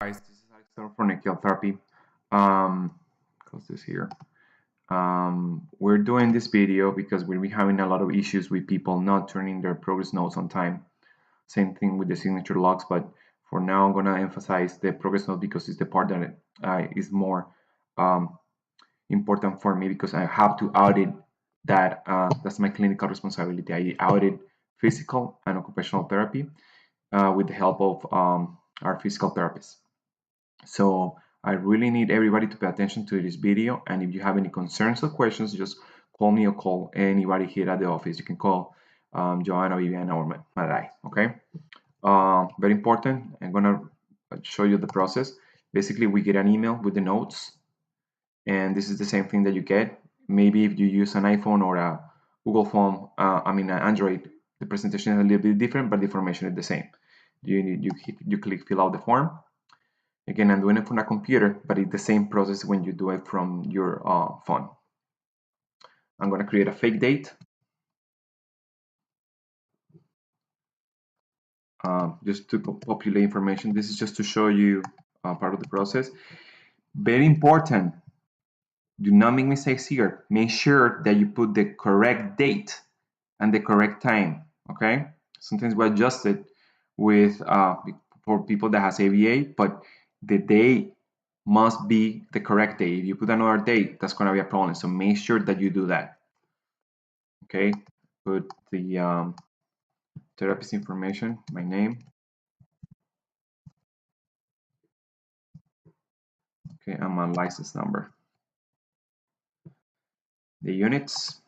Guys, this is Alexander from Nikhil Therapy. Close this here. We're doing this video because we're having a lot of issues with people not turning their progress notes on time. Same thing with the signature logs, but for now I'm gonna emphasize the progress note because it's the part that is more important for me because I have to audit that. That's my clinical responsibility. I audit physical and occupational therapy with the help of our physical therapist. So I really need everybody to pay attention to this video. And if you have any concerns or questions, just call me or call anybody here at the office. You can call Joanna, Viviana, or Marai. Okay. Very important. I'm gonna show you the process. Basically, we get an email with the notes, and this is the same thing that you get. Maybe if you use an iPhone or a Google phone, an Android, the presentation is a little bit different, but the information is the same. You click fill out the form. Again, I'm doing it from a computer, but it's the same process when you do it from your phone. I'm going to create a fake date. Just to populate information. This is just to show you part of the process. Very important. Do not make mistakes here. Make sure that you put the correct date and the correct time. Okay. Sometimes we adjust it with for people that has ABA, but the date must be the correct date. If you put another date, that's going to be a problem. So make sure that you do that. Okay, put the therapist information, my name. Okay, and my license number. The units,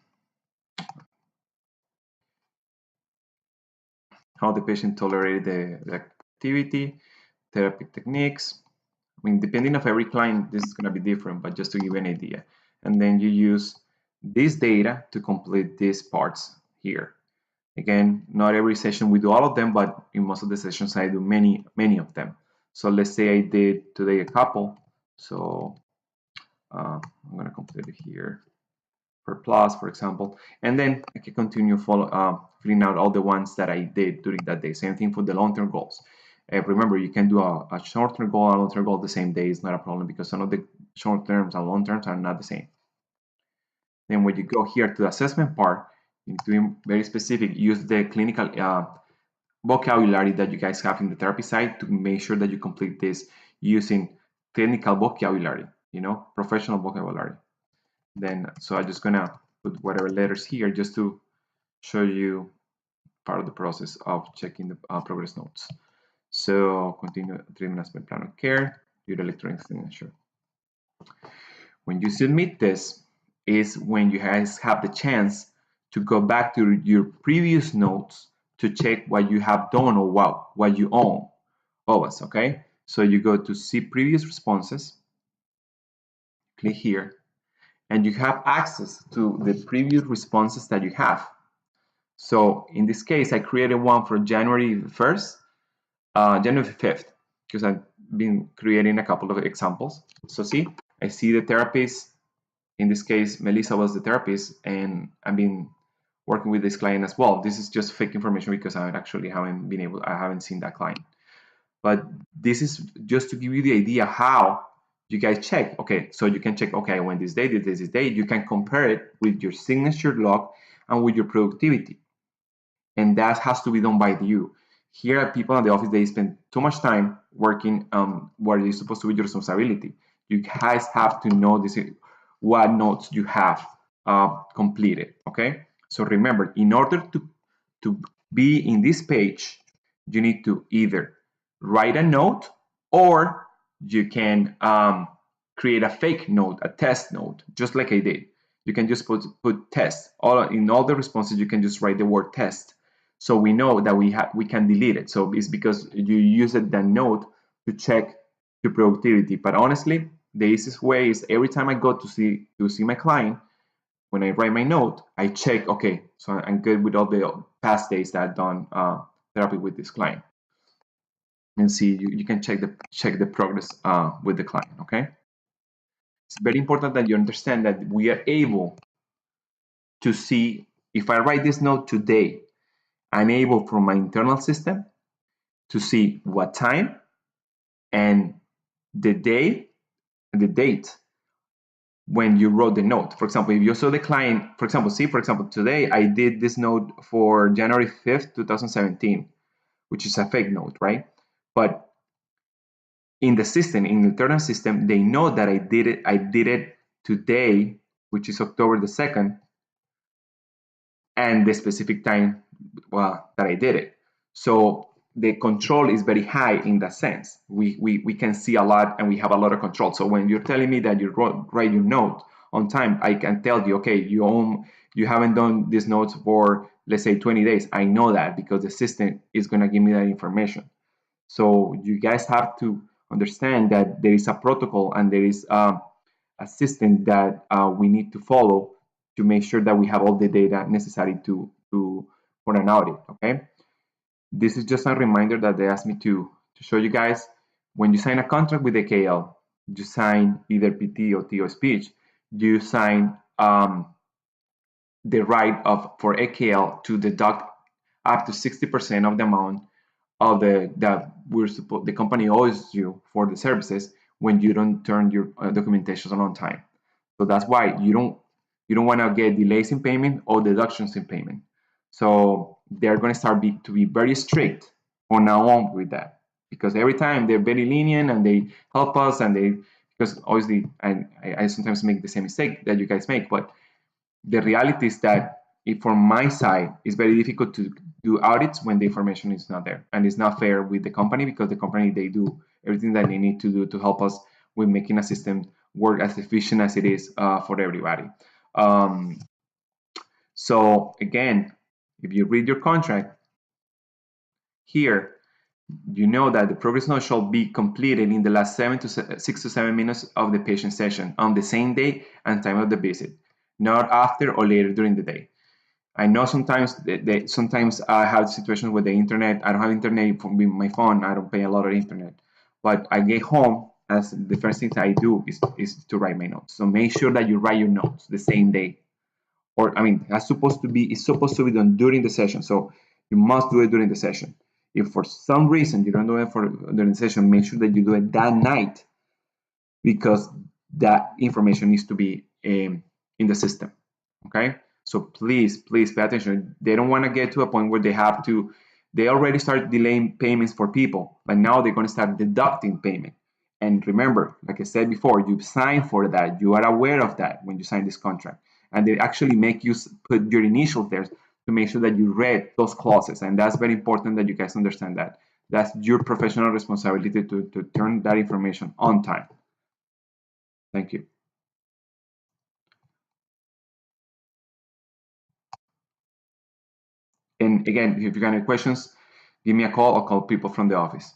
how the patient tolerated the activity, therapy techniques. I mean, depending on every client, this is going to be different, but just to give you an idea. And then you use this data to complete these parts here. Again, not every session we do all of them, but in most of the sessions I do many of them. So let's say I did today a couple. So I'm going to complete it here per plus, for example, and then I can continue filling out all the ones that I did during that day. Same thing for the long-term goals. Remember, you can do a short-term goal and a long-term goal the same day. It's not a problem because some of the short-terms and long-terms are not the same. Then when you go here to the assessment part, you need to be very specific. Use the clinical vocabulary that you guys have in the therapy side to make sure that you complete this using technical vocabulary, professional vocabulary. Then, so I'm just gonna put whatever letters here just to show you part of the process of checking the progress notes. So continue treatment as per plan of care, your electronic signature. When you submit this is when you guys have the chance to go back to your previous notes to check what you have done or what you own. Always, okay? So you go to see previous responses, click here, and you have access to the previous responses that you have. So in this case, I created one for January 1st, January 5th, because I've been creating a couple of examples. So see, I see the therapist. In this case, Melissa was the therapist, and I've been working with this client as well. This is just fake information because I haven't seen that client. But this is just to give you the idea how you guys check. Okay, so you can check, okay, when this date, this date, you can compare it with your signature log and with your productivity. And that has to be done by you. Here are people in the office, they spend too much time working where it's supposed to be your responsibility. You guys have to know this, what notes you have completed, okay? So remember, in order to be in this page, you need to either write a note or you can create a fake note, a test note, just like I did. You can just put test. In all the responses, you can just write the word test. So we know that we can delete it. So it's because you use that note to check the productivity. But honestly, the easiest way is every time I go to see my client, when I write my note, I check, okay, so I'm good with all the past days that I've done therapy with this client. And see, you can check the progress with the client, okay? It's very important that you understand that we are able to see, if I write this note today, I'm able from my internal system to see what time and the day and the date when you wrote the note. For example, if you saw the client, for example, today I did this note for January 5th, 2017, which is a fake note, right? But in the system, in the internal system, they know that I did it today, which is October the 2nd, and the specific time, well, that I did it. So the control is very high in that sense. We can see a lot and we have a lot of control. So when you're telling me that you write your note on time, I can tell you, okay, you haven't done this note for, let's say, 20 days. I know that because the system is going to give me that information. So you guys have to understand that there is a protocol and there is a system that we need to follow to make sure that we have all the data necessary to for an audit. Okay, this is just a reminder that they asked me to show you guys. When you sign a contract with AKL, you sign either PT or TO speech. You sign the right of for AKL to deduct up to 60% of the amount of the company owes you for the services when you don't turn your documentation on time. So that's why you don't want to get delays in payment or deductions in payment. So they're going to to be very strict from now on with that, because every time they're very lenient and they help us, and they, because obviously I sometimes make the same mistake that you guys make, but the reality is that if from my side, it's very difficult to do audits when the information is not there, and it's not fair with the company, because the company, they do everything that they need to do to help us with making a system work as efficient as it is for everybody. Um, so again, if you read your contract here, you know that the progress note shall be completed in the last 6 to 7 minutes of the patient session on the same day and time of the visit, not after or later during the day. I know sometimes sometimes I have situations with the internet. I don't have internet from my phone. I don't pay a lot of internet, but I get home. As the first thing I do is to write my notes. So make sure that you write your notes the same day, or I mean, it's supposed to be done during the session. So you must do it during the session. If for some reason you don't do it during the session, make sure that you do it that night, because that information needs to be in the system. Okay, so please pay attention. They don't want to get to a point where they already start delaying payments for people, but now they're going to start deducting payment. And remember, like I said before, you signed for that. You are aware of that when you sign this contract, and they actually make you put your initials there to make sure that you read those clauses. And that's very important that you guys understand that. That's your professional responsibility to turn that information on time. Thank you. And again, if you got any questions, give me a call or call people from the office.